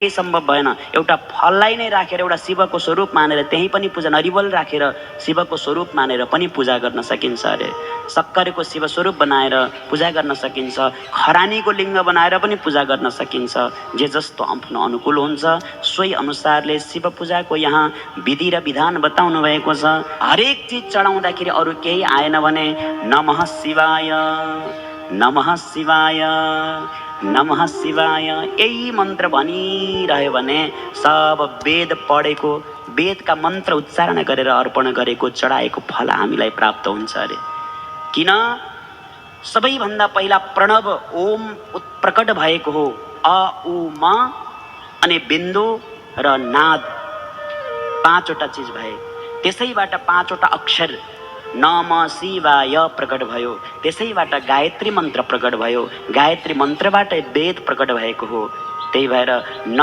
केही सम्भव भएन। एउटा फललाई नै राखेर एउटा शिवको स्वरूप मानेर त्यही पनि पूजा, नरिवल राखेर शिवको स्वरूप मानेर पनि पूजा गर्न सकिन्छ अरे। सक्करको शिव स्वरूप बनाएर पूजा गर्न सकिन्छ। खरानीको लिङ्ग बनाएर पनि पूजा गर्न सकिन्छ। जे जस्तो आफ्नो अनुकूल हुन्छ सोही अनुसारले शिव पूजाको यहाँ विधि र विधान बताउनु भएको छ। हरेक चिज चढाउँदाखेरि अरू केही आएन भने नमः शिवाय नमः शिवाय नमः शिवाय यही मन्त्र भनिरह्यो भने सब वेद पढेको, वेदका मन्त्र उच्चारण गरेर अर्पण गरेको चढाएको फल हामीलाई प्राप्त हुन्छ अरे। किन? सबैभन्दा पहिला प्रणव ओम प्रकट भएको हो। अ उ म अनि बिन्दु र नाद पाँचवटा चिज भए। त्यसैबाट पाँचवटा अक्षर नमः शिवाय प्रकट भयो। त्यसैबाट गायत्री मन्त्र प्रकट भयो। गायत्री मन्त्रबाट वेद प्रकट भएको हो। त्यही भएर न